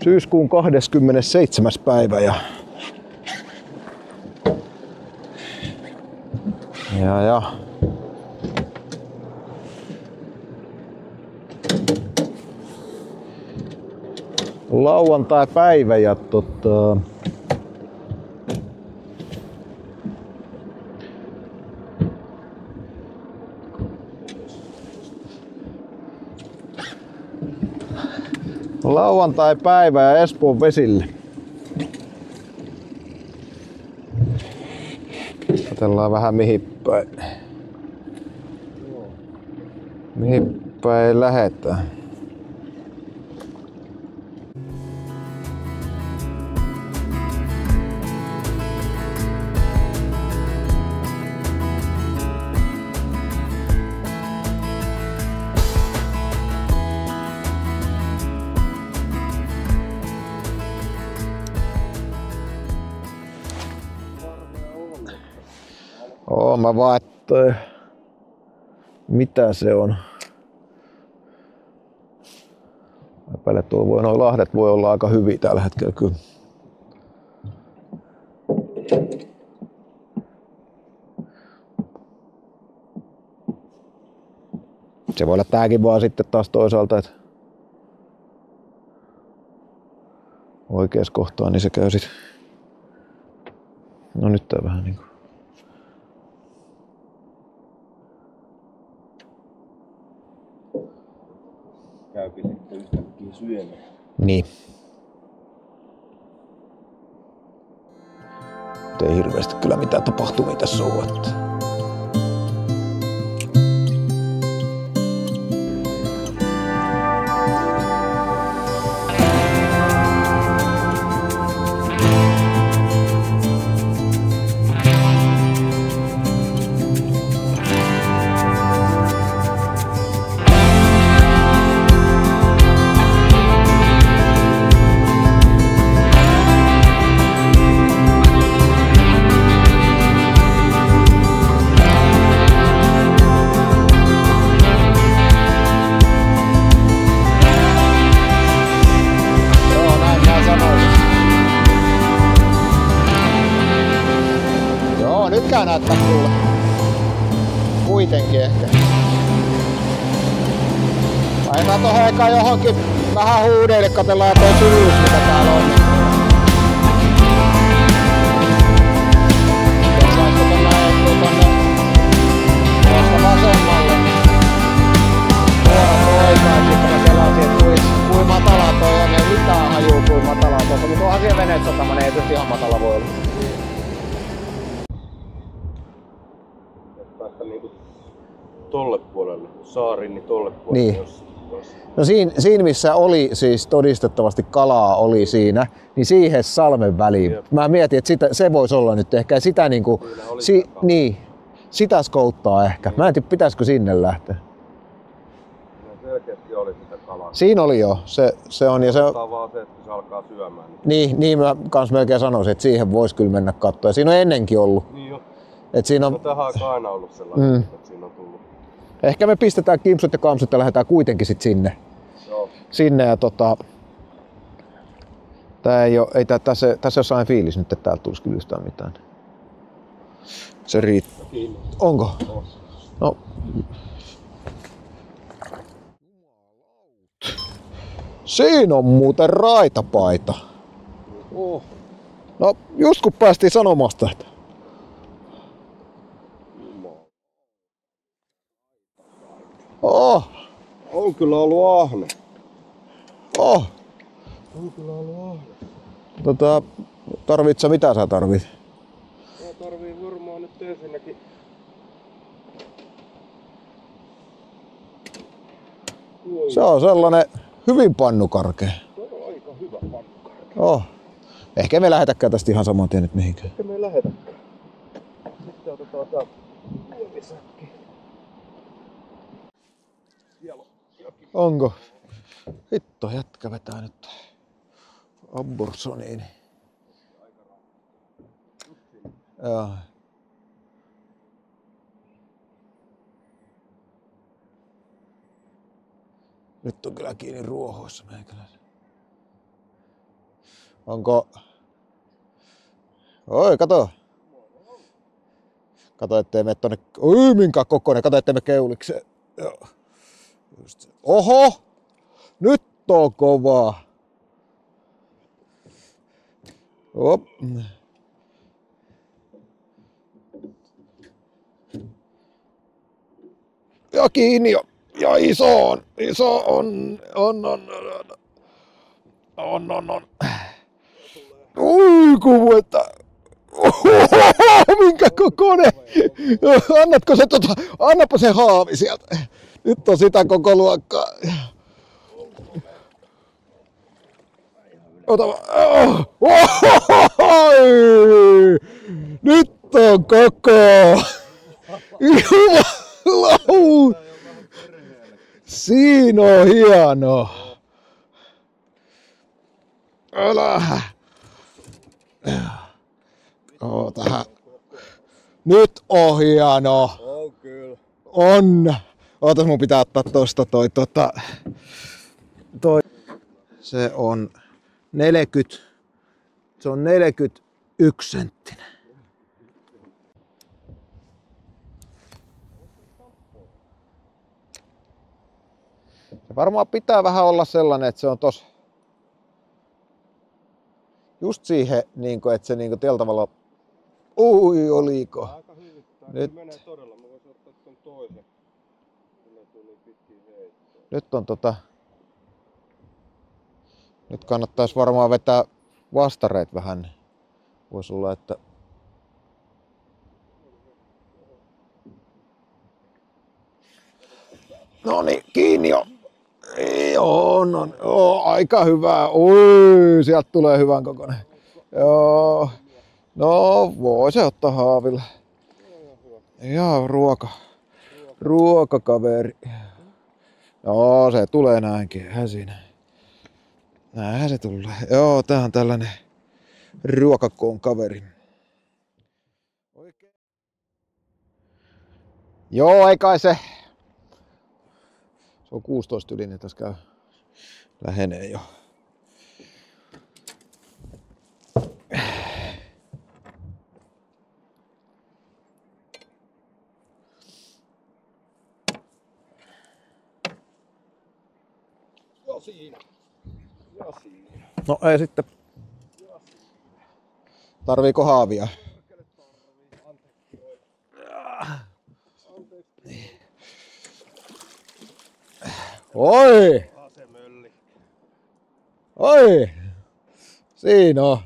Syyskuun 27. päivä ja lauantai-päivä ja lauantai-päivä ja Espoon vesille. Katsellaan vähän mihin päin lähetään. Mä vaan, että mitä se on. Mä epäilen, että nuo lahdet voi olla aika hyviä tällä hetkellä kyllä. Se voi olla tääkin vaan sitten taas toisaalta, että oikeassa kohtaa niin se käy sit. No nyt tää vähän niinku. Käypi sitten yhtäkkiä syömään. Niin. Ei hirveästi kyllä mitään tapahtumia tässä ole. Näyttää kuule. Kuitenkin ehkä. Laitetaan tohon eka johonkin vähän huudeille, katsellaan toi syvyys mitä täällä on. Saisiko tonne tuosta vasemmalle. Suoraan oikein, sitten mä selasin, että kui matala toi on. Ei mitään hajuu kui matala tuossa, mutta onhan siellä veneet satamainen, ei tietysti ihan matala voi olla. Tolle puolelle, saarin, niin tolle puolelle. Niin. No siinä missä oli siis todistettavasti kalaa oli siinä, niin siihen salmen väliin. Jep. Mä mietin, että se voisi olla nyt ehkä sitä niinku, niin, sitä skouttaa ehkä. Mä en tiedä, pitäisikö sinne lähteä. No selkeästi oli sitä kalaa. Siinä oli jo, se on. Ja se on vaan se, että se alkaa syömään. Niin mä kans melkein sanoisin, että siihen voisi kyllä mennä katsoa. Ja siinä on ennenkin ollut. Niin jo. Et siinä on tähän aikaan aina ollut sellainen, että siinä on tullut. Ehkä me pistetään kimpsut ja kampsut ja lähdetään kuitenkin sit sinne. Joo. Sinne ja tää ei tässä on sellainen fiilis nyt, että täältä tulisi kyllä yhtään mitään. Se riittää. Onko? No. Siinä on muuten raitapaita. No just kun päästiin sanomasta, että On kyllä ollut ahne. On kyllä ollut ahne. Tarvitsetko mitä sä tarvit? Mä tarviin varmaan nyt ensinnäkin. Se on sellainen hyvin pannukarkea. Se on aika hyvä pannukarkea. Ehkä me lähetäkään tästä ihan saman tien nyt mihinkään. Ehkä me lähetäkään. Sitten otetaan tää muovisäkki. Onko? Hitto, jätkä vetää nyt Ambursoniin. Joo. Nyt on kyllä kiinni ruohoissa meikäläisen. Onko... Oi, kato. Kato, ettei mene tonne... Oi, minkä kokoinen. Kato, ettei me keulikseen. Joo. Oho! Nyt on kovaa. Hop. Ja kiinni jo. Ja iso on. Iso on. On. Ui, kuvuetta. Minkä kokoinen. Annatko se annapa se haavi sieltä. Nyt on sitä koko luokkaa. Ota vaan. Nyt on koko. Jumalau. Siinä on hieno. Älä. Ootahan. Nyt on hieno. On kyllä. On. Ootas, mun pitää ottaa tosta toi. Se on 41 senttinen. Se varmaan pitää vähän olla sellainen, että se on tos just siihen, että se tällä tavalla... Ui, oliko? Aika hyvin. Nyt. Menee todella. Mä voisin ottaa ton toisen. Kyllä tuli pitkin heittoa. Nyt on Nyt kannattaisi varmaan vetää vastareet vähän. Voisi olla, että... No niin, kiinni jo. Joo, aika hyvä. Oi, sieltä tulee hyvän kokoinen. Joo. No, voi se ottaa haavilla. Ja ruokakaveri. Joo, se tulee näinkin. Näinhän se tulee. Joo, tää on tällainen ruokakoon kaveri. Oikein. Joo, ei kai se. Se on 16 yli, niin tässä käy. Lähenee jo. Ja siinä. No ei sitten. Tarviiko haavia? Oi! Asemölli. Oi! Siinä on.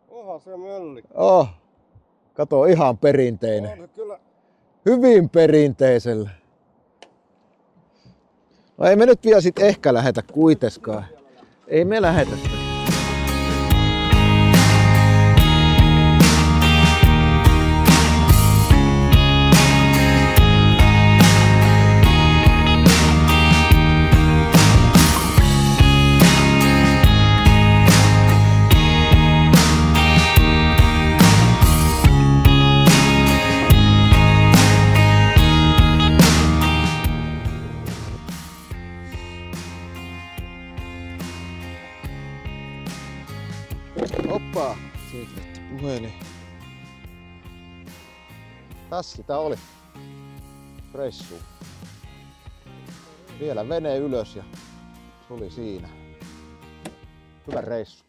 Oha se mölli. Oh. Kato, ihan perinteinen. On se kyllä. Hyvin perinteisellä. No ei me nyt vielä sit ehkä lähetä kuiteskaan. Ei me lähetä sitä. Hoppa! Siitä lähti puhelin. Tässä sitä oli. Reissu. Vielä vene ylös ja se oli siinä. Hyvä reissu.